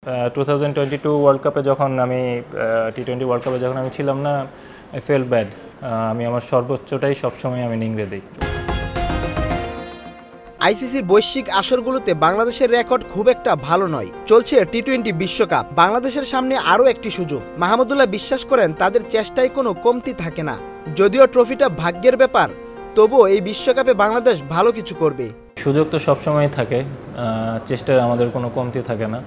2022 world কাপে যখন আমি টি-20 ওয়ার্ল্ড কাপে যখন আমি ছিলাম না, আই ফেল ব্যাড। আমি আমার সর্বোচ্চটাই সবসময় আমি নিংড়ে দিই। আইসিসির বৈশ্বিক আসরগুলোতে বাংলাদেশের রেকর্ড খুব একটা ভালো নয়। চলছে টি-20 বিশ্বকাপ, বাংলাদেশের সামনে আরও একটি সুযোগ। মাহমুদুল্লাহ বিশ্বাস করেন তাদের চেষ্টায় কোনো কমতি থাকে না। যদিও ট্রফিটা ভাগ্যের ব্যাপার, তবুও এই বিশ্বকাপে বাংলাদেশ ভালো কিছু করবে। সুযোগ তো সবসময় থাকে, চেষ্টায় আমাদের কোনো কমতি থাকে না।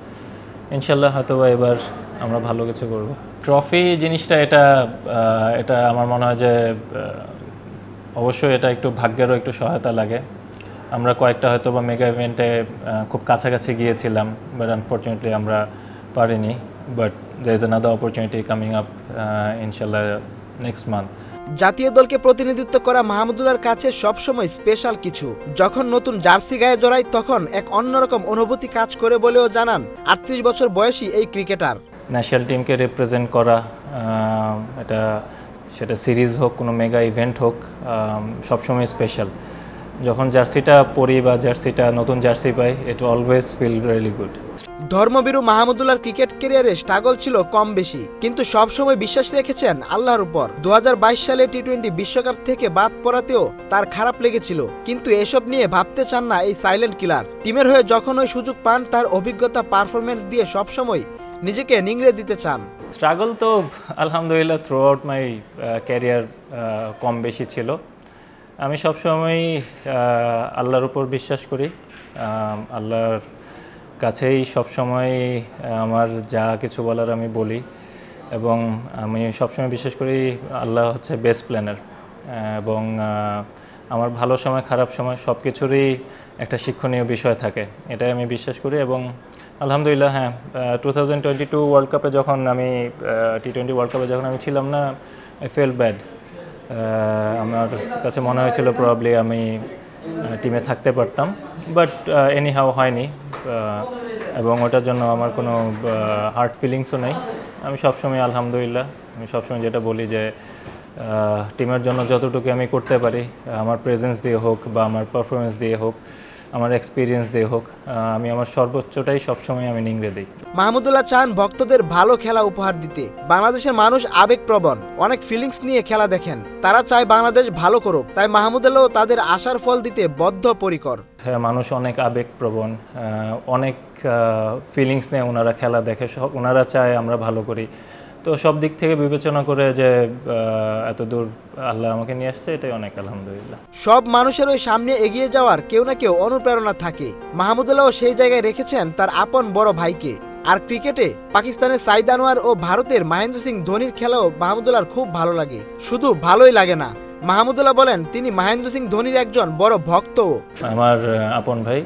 ইনশাল্লাহ হয়তোবা এবার আমরা ভালো কিছু করব। ট্রফি জিনিসটা এটা আমার মনে হয় যে অবশ্যই এটা একটু ভাগ্যেরও একটু সহায়তা লাগে। আমরা কয়েকটা হয়তো বা মেগা ইভেন্টে খুব কাছাকাছি গিয়েছিলাম, বাট আনফর্চুনেটলি আমরা পারিনি। But there is another opportunity coming up ইনশাল্লাহ নেক্সট মান্থ। জাতীয় দলকে প্রতিনিধিত্ব করা মাহমুদুল্লাহর কাছে সবসময় স্পেশাল কিছু। যখন নতুন জার্সি গায়ে জড়ায় তখন এক অন্যরকম অনুভূতি কাজ করে বলেও জানান 38 বছর বয়সী এই ক্রিকেটার। ন্যাশনাল টিমকে রিপ্রেজেন্ট করা, সেটা সিরিজ হোক, কোনো মেগা ইভেন্ট হোক, সবসময় স্পেশাল। যখন জার্সিটা পরি বা নতুন জার্সি পাই, it always feel really good. ধর্মবীরু মাহমুদুল্লাহর ক্রিকেট ক্যারিয়ারে স্ট্রাগল ছিল কম বেশি, কিন্তু সবসময় বিশ্বাস রেখেছেন আল্লাহর উপর। 2022 সালে টি-20 বিশ্বকাপ থেকে বাদ পড়াতেও তার খারাপ লেগেছিল, কিন্তু এসব নিয়ে ভাবতে চান না এই সাইলেন্ট কিলার। টিমের হয়ে যখন ওই সুযোগ পান, তার অভিজ্ঞতা পারফরমেন্স দিয়ে সবসময় নিজেকে নিংড়ে দিতে চান। স্ট্রাগল তো আলহামদুলিল্লাহ থ্রু আউট মাই ক্যারিয়ার কম বেশি ছিল। আমি সবসময় আল্লাহর উপর বিশ্বাস করি, আল্লাহর কাছেই সবসময় আমার যা কিছু বলার আমি বলি, এবং আমি সবসময় বিশ্বাস করি আল্লাহ হচ্ছে বেস্ট প্ল্যানার। এবং আমার ভালো সময় খারাপ সময় সব কিছুরই একটা শিক্ষণীয় বিষয় থাকে, এটাই আমি বিশ্বাস করি। এবং আলহামদুলিল্লাহ, হ্যাঁ, 2022 ওয়ার্ল্ড কাপে যখন আমি টি-20 ওয়ার্ল্ড কাপে যখন আমি ছিলাম না, আই ফেল ব্যাড। আমার কাছে মনে হয়েছিল প্রবাবলি আমি টিমে থাকতে পারতাম, বাট এনিহাও হয়নি, এবং ওটার জন্য আমার কোনো হার্ট ফিলিংসও নেই। আমি সবসময় আলহামদুলিল্লাহ, আমি সবসময় যেটা বলি যে টিমের জন্য যতটুকু আমি করতে পারি, আমার প্রেজেন্স দিয়ে হোক বা আমার পারফরমেন্স দিয়ে হোক, আমার এক্সপিরিয়েন্স দিয়ে হোক, আমি আমার সর্বোচ্চটাই সবসময় আমি নিংড়ে দিই। মাহমুদুল্লাহ চান ভক্তদের ভালো খেলা উপহার দিতে। বাংলাদেশের মানুষ আবেগপ্রবণ, অনেক ফিলিংস নিয়ে খেলা দেখেন। তারা চায় বাংলাদেশ ভালো করুক, তাই মাহমুদুল্লাহ তাদের আশার ফল দিতে বদ্ধপরিকর। হ্যাঁ, মানুষ অনেক আবেগপ্রবণ, অনেক ফিলিংস নিয়ে ওনারা খেলা দেখে, ওনারা চায় আমরা ভালো করি। তো সব দিক থেকে বিবেচনা করে যে এত দূর আল্লাহ আমাকে নিয়ে আসছে, এটাই অনেক আলহামদুলিল্লাহ। সব মানুষের ওই সামনে এগিয়ে যাওয়ার কেউ না কেউ অনুপ্রেরণা থাকে। মাহমুদুল্লাহ সেই জায়গায় রেখেছেন তার আপন বড় ভাইকে। আর ক্রিকেটে পাকিস্তানের সাইদ আনোয়ার ও ভারতের মহেন্দ্র সিং ধোনির খেলাও মাহমুদুল্লাহর খুব ভালো লাগে। শুধু ভালোই লাগে না, মাহমুদুল্লাহ বলেন তিনি মহেন্দ্র সিং ধোনির একজন বড় ভক্তও। আমার আপন ভাই,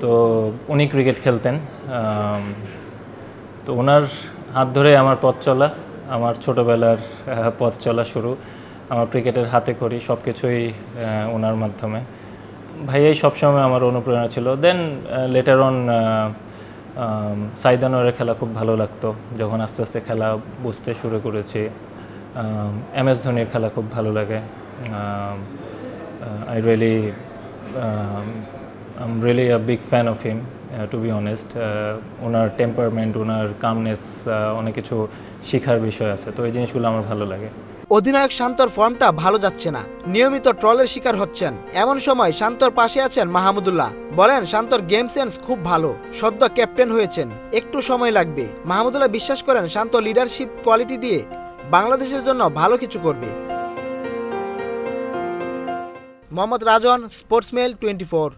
তো উনি ক্রিকেট খেলতেন, তো ওনার হাত ধরে আমার পথ চলা, আমার ছোটোবেলার পথ চলা শুরু। আমার ক্রিকেটের হাতে করি সব কিছুই ওনার মাধ্যমে। ভাইয়াই সবসময় আমার অনুপ্রেরণা ছিল। দেন লেটার অন সাইদ আনোয়ারের খেলা খুব ভালো লাগতো, যখন আস্তে আস্তে খেলা বুঝতে শুরু করেছি। MS ধোনির খেলা খুব ভালো লাগে। I'm really a big fan of him, to be honest. Owner temperament, owner calmness, অনেক কিছু শেখার বিষয় আছে, তো এই জিনিসগুলো আমার ভালো লাগে। অধিনায়ক শান্তর ফর্মটা ভালো যাচ্ছে না, নিয়মিত ট্রলের শিকার হচ্ছেন। এমন সময় শান্তর পাশে আছেন মাহমুদুল্লাহ। বলেন শান্তর গেম সেন্স খুব ভালো, সদ্য ক্যাপ্টেন হয়েছেন, একটু সময় লাগবে। মাহমুদুল্লাহ বিশ্বাস করেন শান্ত লিডারশিপ কোয়ালিটি দিয়ে বাংলাদেশের জন্য ভালো কিছু করবে। মোহাম্মদ রাজন, স্পোর্টসমেইল 24।